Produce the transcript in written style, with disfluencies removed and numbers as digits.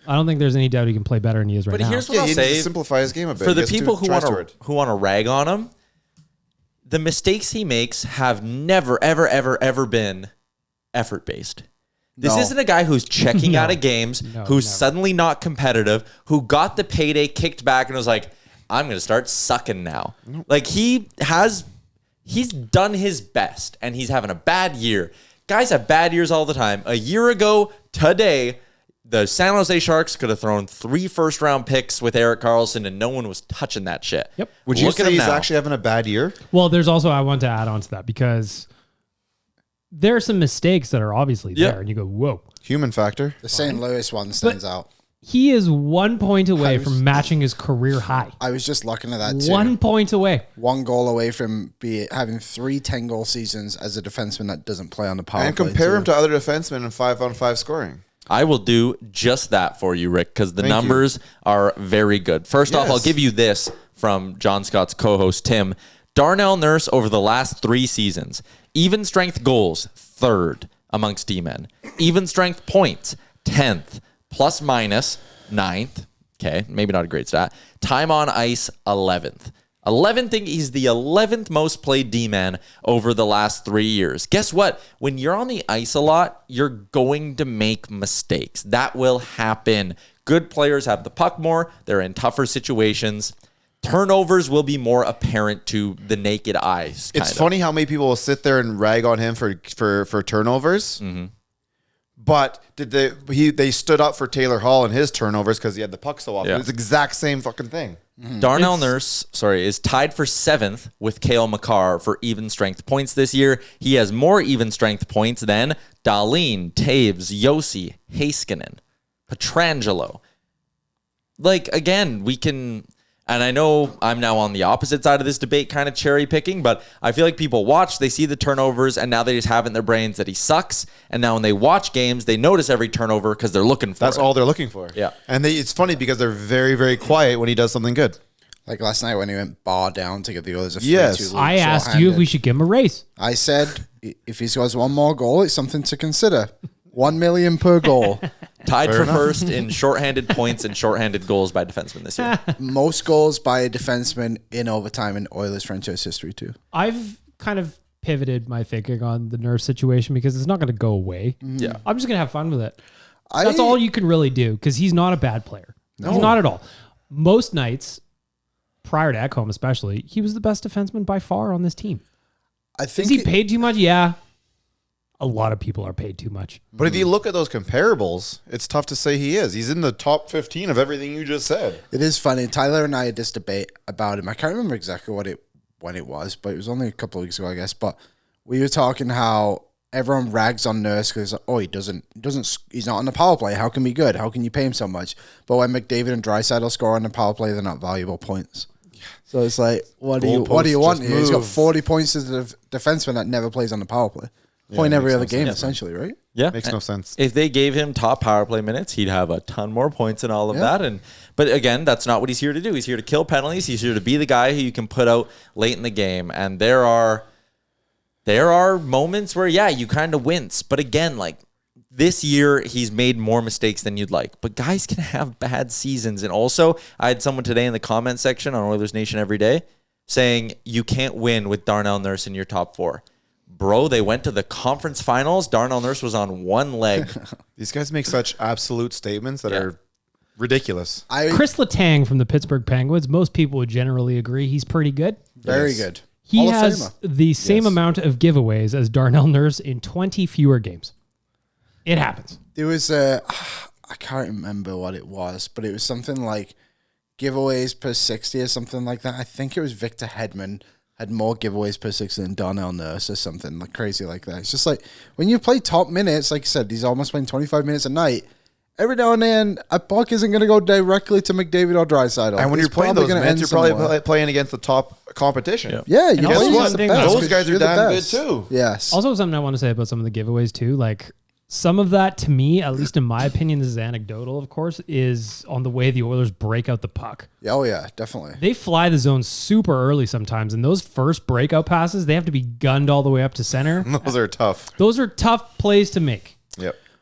I don't think there's any doubt he can play better than he is right now. But here's what I'll say. He needs to simplify his game a bit. For the people who want to rag on him, the mistakes he makes have never, ever, ever, ever been effort-based. This isn't a guy who's checking out of games, who's suddenly not competitive, who got the payday, kicked back, and was like, I'm going to start sucking now. Like, he's done his best, and he's having a bad year. Guys have bad years all the time. A year ago today, the San Jose Sharks could have thrown 3 first-round picks with Erik Karlsson, and no one was touching that shit. Yep. Would you say he's actually having a bad year? Well, there's also, I want to add on to that, because there are some mistakes that are obviously there, and you go, whoa. Human factor. The St. Louis one stands out. He is 1 point away from matching his career high. I was just looking at that too. 1 point away. 1 goal away from having 3 10-goal seasons as a defenseman that doesn't play on the power play. And compare him to other defensemen in 5-on-5 scoring. I will do just that for you, Rick, because the numbers are very good. First off, I'll give you this from John Scott's co-host, Tim. Darnell Nurse over the last 3 seasons. Even strength goals, 3rd amongst D-men. Even strength points, 10th. Plus minus, 9th. Okay, maybe not a great stat. Time on ice, 11th. 11th, he's the 11th most played D-man over the last 3 years. Guess what? When you're on the ice a lot, you're going to make mistakes. That will happen. Good players have the puck more. They're in tougher situations. Turnovers will be more apparent to the naked eyes. It's funny how many people will sit there and rag on him for turnovers. Mm-hmm. But they stood up for Taylor Hall and his turnovers because he had the puck so often. Yeah. It's the exact same fucking thing. Mm-hmm. Darnell Nurse, is tied for 7th with Cale Makar for even strength points this year. He has more even strength points than Dahlin, Taves, Yossi, Heiskanen, Pietrangelo. Like, again, we can... And I know I'm now on the opposite side of this debate, kind of cherry picking, but I feel like people watch, they see the turnovers, and now they just have it in their brains that he sucks. And now when they watch games, they notice every turnover because they're looking for That's all they're looking for. Yeah. And it's funny because they're very, very quiet when he does something good. Like last night when he went bar down to give the others a 3-2 lead. I asked you if we should give him a race. I said, if he scores 1 more goal, it's something to consider. 1 million per goal. Tied for first in shorthanded points and shorthanded goals by defensemen this year. Most goals by a defenseman in overtime in Oilers franchise history too. I've kind of pivoted my thinking on the Nurse situation because it's not going to go away. Yeah, I'm just going to have fun with it. That's all you can really do because he's not a bad player. No. He's not at all. Most nights, prior to Ekholm especially, he was the best defenseman by far on this team. I think Is he paid too much? Yeah. A lot of people are paid too much. But if you look at those comparables, it's tough to say he is. He's in the top 15 of everything you just said. It is funny. Tyler and I had this debate about him. I can't remember exactly when it was, but it was only a couple of weeks ago, I guess. But we were talking how everyone rags on Nurse because he's not on the power play. How can he be good? How can you pay him so much? But when McDavid and Draisaitl score on the power play, they're not valuable points. So it's like, what do you want here? He's got 40 points as a defenseman that never plays on the power play. Point every other game, essentially, right? Yeah. Makes no sense. If they gave him top power play minutes, he'd have a ton more points and all of that. But again, that's not what he's here to do. He's here to kill penalties. He's here to be the guy who you can put out late in the game. And there are moments where, you kind of wince. But again, like this year, he's made more mistakes than you'd like. But guys can have bad seasons. And also, I had someone today in the comment section on Oilers Nation Every Day saying you can't win with Darnell Nurse in your top 4. Bro, they went to the conference finals. Darnell Nurse was on 1 leg. These guys make such absolute statements that are ridiculous. Chris Letang from the Pittsburgh Penguins, most people would generally agree he's pretty good. Very good. He has the same amount of giveaways as Darnell Nurse in 20 fewer games. It happens. There was I can't remember what it was, but it was something like giveaways per 60 or something like that. I think it was Victor Hedman had more giveaways per 60 than Darnell Nurse or something like crazy like that. It's just like when you play top minutes, like I said, he's almost playing 25 minutes a night. Every now and then, a puck isn't going to go directly to McDavid or Draisaitl. And when you're playing those minutes, you're probably playing against the top competition. Yeah, you guess what? Those guys are damn good too. Yes. Also, something I want to say about some of the giveaways too, like some of that to me, at least in my opinion, this is anecdotal, of course, is on the way the Oilers break out the puck. Oh, yeah, definitely. They fly the zone super early sometimes, and those first breakout passes, they have to be gunned all the way up to center. Those are tough. Those are tough plays to make. Yep.